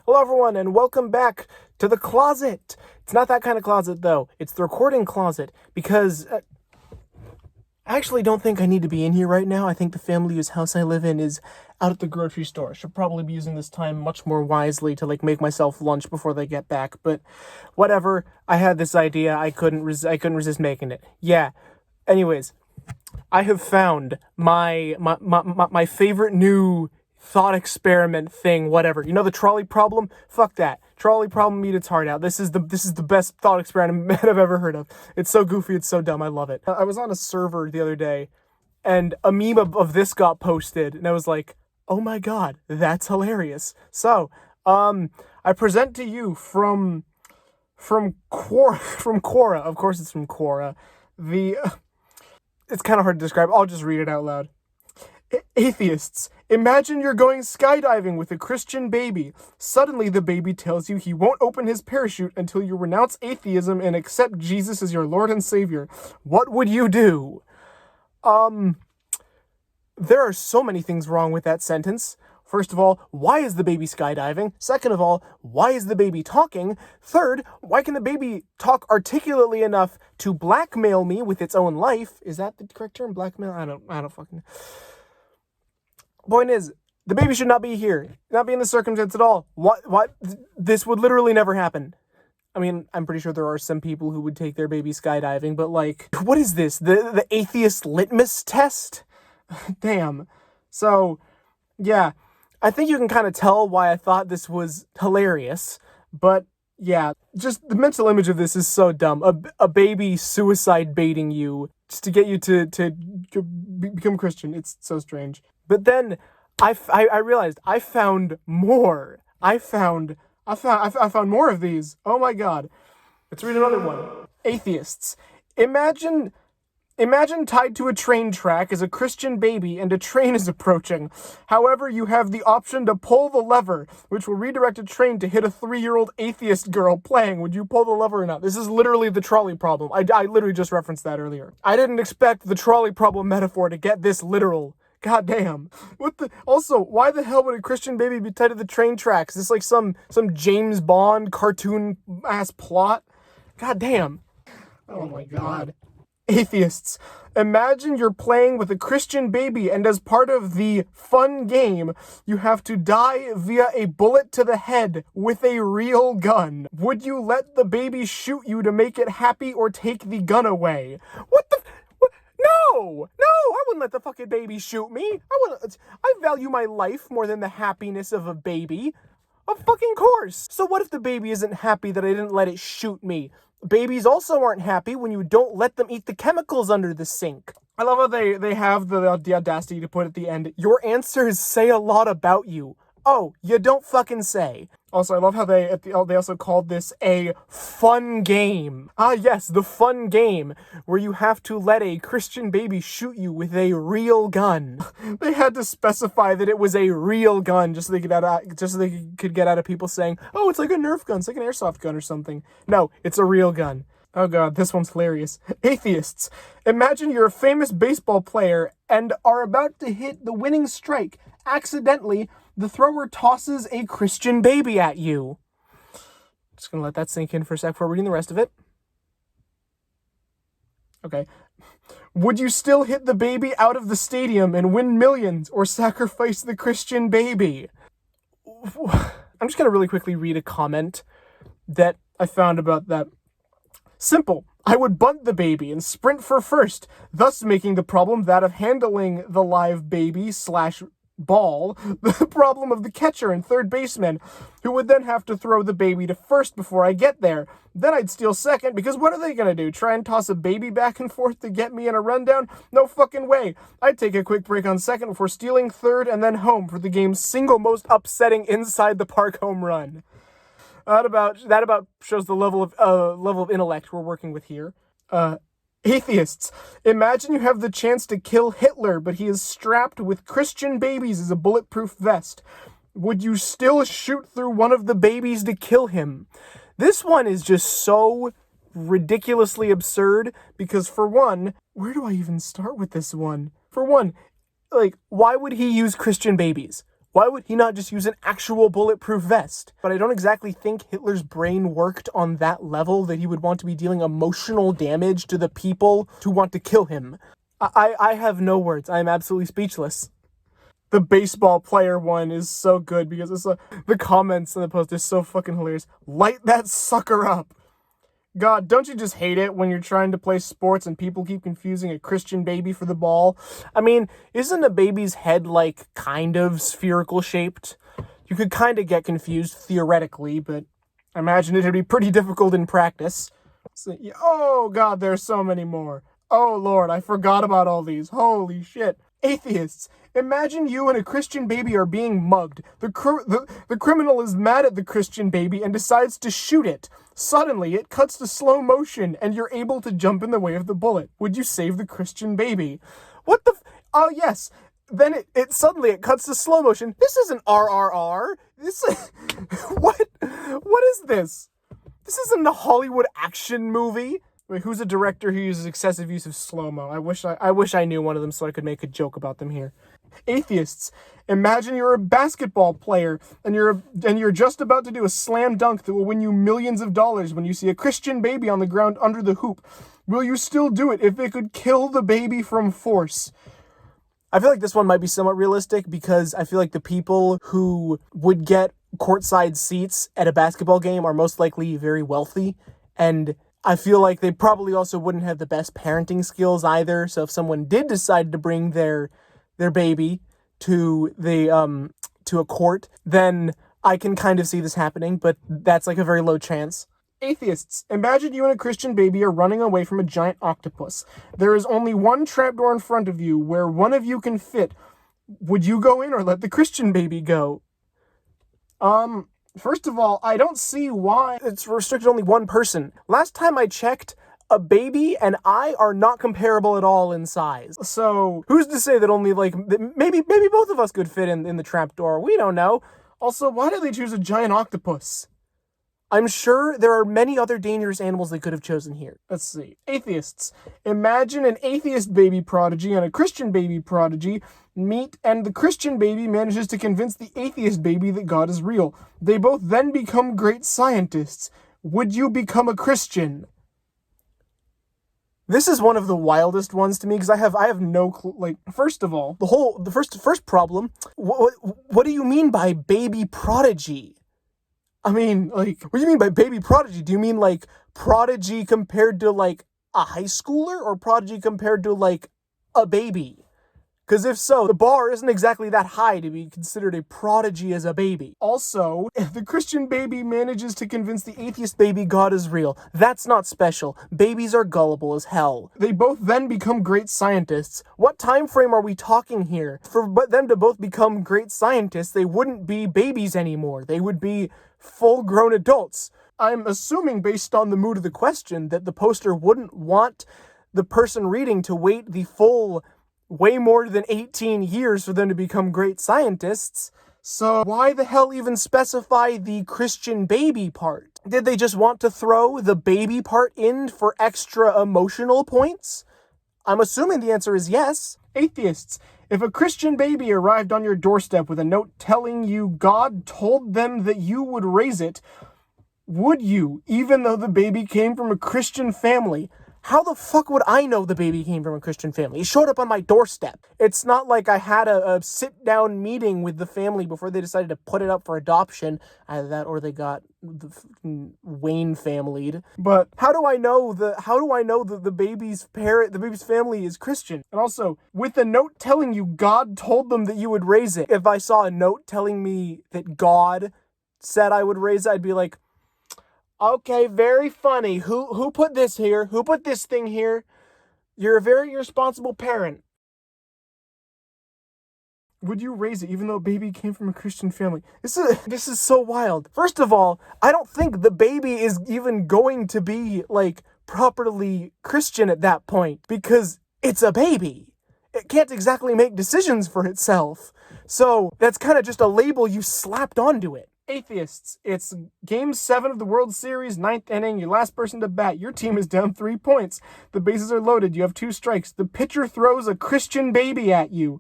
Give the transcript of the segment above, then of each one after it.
Hello everyone and welcome back to the closet. It's not that kind of closet though. It's the recording closet because I actually don't think I need to be in here right now. I think the family whose house I live in is out at the grocery store. I should probably be using this time much more wisely to make myself lunch before they get back. But whatever. I had this idea. I couldn't resist making it. Yeah. Anyways, I have found my favorite new thought experiment thing, whatever. You know the trolley problem? Fuck that. Trolley problem eat its heart out. This is the best thought experiment I've ever heard of. It's so goofy, it's so dumb, I love it. I was on a server the other day, and a meme of this got posted, and I was like, oh my god, that's hilarious. So, I present to you from Quora, of course it's from Quora, it's kind of hard to describe, I'll just read it out loud. Atheists, imagine you're going skydiving with a Christian baby. Suddenly the baby tells you he won't open his parachute until you renounce atheism and accept Jesus as your Lord and Savior. What would you do? There are so many things wrong with that sentence. First of all, why is the baby skydiving? Second of all, why is the baby talking? Third, why can the baby talk articulately enough to blackmail me with its own life? Is that the correct term? Blackmail? I don't fucking... Point is, the baby should not be here. Not be in this circumstance at all. What? This would literally never happen. I mean, I'm pretty sure there are some people who would take their baby skydiving, but like, what is this? The atheist litmus test? Damn. So, yeah. I think you can kind of tell why I thought this was hilarious, but yeah, just the mental image of this is so dumb. A baby suicide baiting you just to get you to become Christian. It's so strange. But then I realized I found more. I found more of these. Oh my god. Let's read another one. Atheists. Imagine tied to a train track as a Christian baby and a train is approaching. However, you have the option to pull the lever, which will redirect a train to hit a 3-year-old atheist girl playing. Would you pull the lever or not? This is literally the trolley problem. I literally just referenced that earlier. I didn't expect the trolley problem metaphor to get this literal. God damn. Also, why the hell would a Christian baby be tied to the train tracks? Is this like some James Bond cartoon ass plot? God damn. Oh my god. Atheists, imagine you're playing with a Christian baby and as part of the fun game, you have to die via a bullet to the head with a real gun. Would you let the baby shoot you to make it happy or take the gun away? What the... No, I wouldn't let the fucking baby shoot me. I value my life more than the happiness of a baby. Of fucking course. So what if the baby isn't happy that I didn't let it shoot me? Babies also aren't happy when you don't let them eat the chemicals under the sink. I love how they have the audacity to put at the end, your answers say a lot about you. Oh, you don't fucking say. Also, I love how they also called this a fun game. Ah, yes, the fun game, where you have to let a Christian baby shoot you with a real gun. They had to specify that it was a real gun just so they could get out of people saying, oh, it's like a Nerf gun, it's like an airsoft gun or something. No, it's a real gun. Oh god, this one's hilarious. Atheists, imagine you're a famous baseball player and are about to hit the winning strike. Accidentally, the thrower tosses a Christian baby at you. Just gonna let that sink in for a sec before reading the rest of it. Okay. Would you still hit the baby out of the stadium and win millions or sacrifice the Christian baby? I'm just gonna really quickly read a comment that I found about that. Simple. I would bunt the baby and sprint for first, thus making the problem that of handling the live baby / ball, the problem of the catcher and third baseman, who would then have to throw the baby to first before I get there. Then I'd steal second, because what are they gonna do? Try and toss a baby back and forth to get me in a rundown? No fucking way. I'd take a quick break on second before stealing third and then home for the game's single most upsetting inside the park home run. That about shows the level of intellect we're working with here. Atheists, imagine you have the chance to kill Hitler, but he is strapped with Christian babies as a bulletproof vest. Would you still shoot through one of the babies to kill him? This one is just so ridiculously absurd because, for one, where do I even start with this one? For one, like, why would he use Christian babies? Why would he not just use an actual bulletproof vest? But I don't exactly think Hitler's brain worked on that level that he would want to be dealing emotional damage to the people who want to kill him. I have no words. I am absolutely speechless. The baseball player one is so good because it's the comments in the post is so fucking hilarious. Light that sucker up. God, don't you just hate it when you're trying to play sports and people keep confusing a Christian baby for the ball? I mean, isn't a baby's head, like, kind of spherical shaped? You could kind of get confused theoretically, but I imagine it'd be pretty difficult in practice. So, oh, God, there's so many more. Oh, Lord, I forgot about all these. Holy shit. Atheists. Imagine you and a Christian baby are being mugged. The criminal is mad at the Christian baby and decides to shoot it. Suddenly, it cuts to slow motion and you're able to jump in the way of the bullet. Would you save the Christian baby? What the oh, yes. Then it suddenly cuts to slow motion. This isn't RRR. What is this? This isn't a Hollywood action movie. Wait, who's a director who uses excessive use of slow-mo? I wish I knew one of them so I could make a joke about them here. Atheists. Imagine you're a basketball player and you're just about to do a slam dunk that will win you millions of dollars when you see a Christian baby on the ground under the hoop. Will you still do it if it could kill the baby from force? I feel like this one might be somewhat realistic because I feel like the people who would get courtside seats at a basketball game are most likely very wealthy, and I feel like they probably also wouldn't have the best parenting skills either. So if someone did decide to bring their baby to a court, then I can kind of see this happening, but that's like a very low chance. Atheists. Imagine you and a Christian baby are running away from a giant octopus. There is only one trapdoor in front of you where one of you can fit. Would you go in or let the Christian baby go? First of all, I don't see why it's restricted to only one person. Last time I checked, a baby and I are not comparable at all in size. So who's to say that only maybe both of us could fit in the trapdoor? We don't know. Also, why did they choose a giant octopus? I'm sure there are many other dangerous animals they could have chosen here. Let's see. Atheists. Imagine an atheist baby prodigy and a Christian baby prodigy meet, and the Christian baby manages to convince the atheist baby that God is real. They both then become great scientists. Would you become a Christian? This is one of the wildest ones to me because I have no clue. Like, first of all, the first problem. What do you mean by baby prodigy? I mean, like, what do you mean by baby prodigy? Do you mean, like, prodigy compared to, like, a high schooler? Or prodigy compared to, like, a baby? Because if so, the bar isn't exactly that high to be considered a prodigy as a baby. Also, if the Christian baby manages to convince the atheist baby God is real, that's not special. Babies are gullible as hell. They both then become great scientists. What time frame are we talking here? For them to both become great scientists, they wouldn't be babies anymore. They would be full-grown adults. I'm assuming, based on the mood of the question, that the poster wouldn't want the person reading to wait the full way more than 18 years for them to become great scientists. So why the hell even specify the Christian baby part? Did they just want to throw the baby part in for extra emotional points? I'm assuming the answer is yes. Atheists. If a Christian baby arrived on your doorstep with a note telling you God told them that you would raise it, would you, even though the baby came from a Christian family? How the fuck would I know the baby came from a Christian family? It showed up on my doorstep. It's not like I had a sit-down meeting with the family before they decided to put it up for adoption. Either that or they got the Wayne family'd. But how do I know the baby's family is Christian? And also, with a note telling you God told them that you would raise it, if I saw a note telling me that God said I would raise it, I'd be like, okay, very funny. Who put this here? Who put this thing here? You're a very irresponsible parent. Would you raise it even though a baby came from a Christian family? This is so wild. First of all, I don't think the baby is even going to be, like, properly Christian at that point because it's a baby. It can't exactly make decisions for itself. So that's kind of just a label you slapped onto it. Atheists. It's Game 7 of the World Series, 9th inning, your last person to bat. Your team is down 3 points. The bases are loaded. You have 2 strikes. The pitcher throws a Christian baby at you.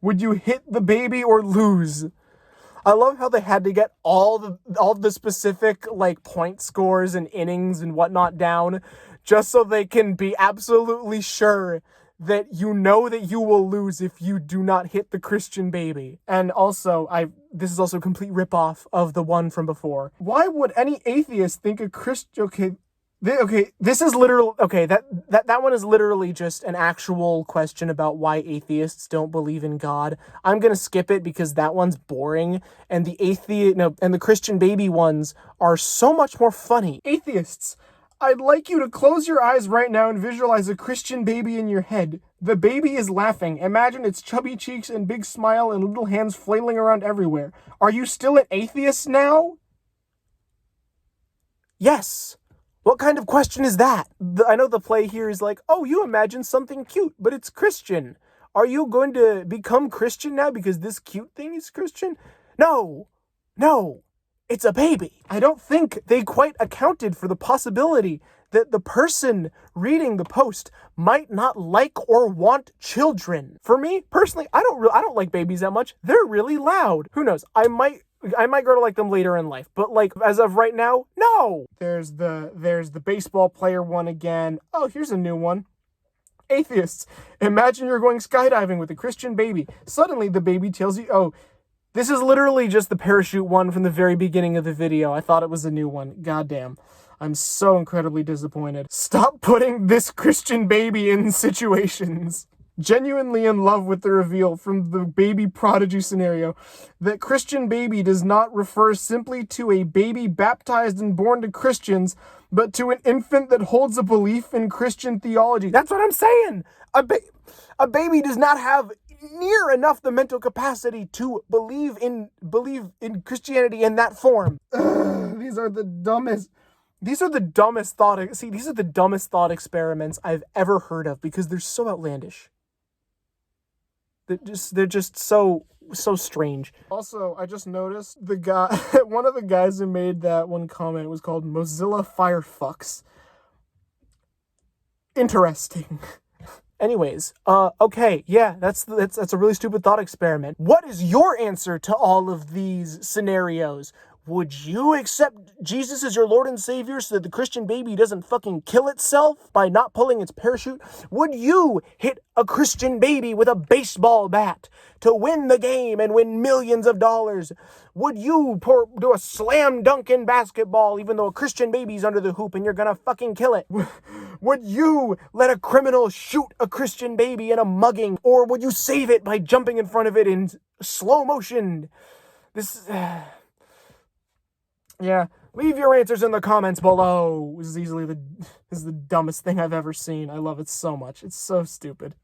Would you hit the baby or lose? I love how they had to get all the specific like point scores and innings and whatnot down just so they can be absolutely sure that you know that you will lose if you do not hit the Christian baby. And also, this is also a complete ripoff of the one from before. Why would any atheist think a Christian... this is literal. Okay, that one is literally just an actual question about why atheists don't believe in God. I'm gonna skip it because that one's boring, and the Christian baby ones are so much more funny. Atheists, I'd like you to close your eyes right now and visualize a Christian baby in your head. The baby is laughing. Imagine its chubby cheeks and big smile and little hands flailing around everywhere. Are you still an atheist now? Yes. What kind of question is that? I know the play here is like, oh, you imagine something cute, but it's Christian. Are you going to become Christian now because this cute thing is Christian? No. It's a baby. I don't think they quite accounted for the possibility that the person reading the post might not like or want children. For me, personally, I don't like babies that much. They're really loud. Who knows? I might grow to like them later in life, but like as of right now, no. There's the baseball player one again. Oh, here's a new one. Atheists, imagine you're going skydiving with a Christian baby. Suddenly the baby tells you, oh, this is literally just the parachute one from the very beginning of the video. I thought it was a new one. Goddamn. I'm so incredibly disappointed. Stop putting this Christian baby in situations. Genuinely in love with the reveal from the baby prodigy scenario that Christian baby does not refer simply to a baby baptized and born to Christians, but to an infant that holds a belief in Christian theology. That's what I'm saying! A baby does not have near enough the mental capacity to believe in Christianity in that form. These are the dumbest thought experiments I've ever heard of because they're so outlandish. They're just so strange. Also, I just noticed the guy, one of the guys who made that one comment was called Mozilla Firefox. Interesting. Anyways, okay, yeah, that's a really stupid thought experiment. What is your answer to all of these scenarios? Would you accept Jesus as your Lord and Savior so that the Christian baby doesn't fucking kill itself by not pulling its parachute? Would you hit a Christian baby with a baseball bat to win the game and win millions of dollars? Would you do a slam dunk in basketball even though a Christian baby's under the hoop and you're gonna fucking kill it? Would you let a criminal shoot a Christian baby in a mugging? Or would you save it by jumping in front of it in slow motion? Yeah, leave your answers in the comments below. This is the dumbest thing I've ever seen. I love it so much. It's so stupid.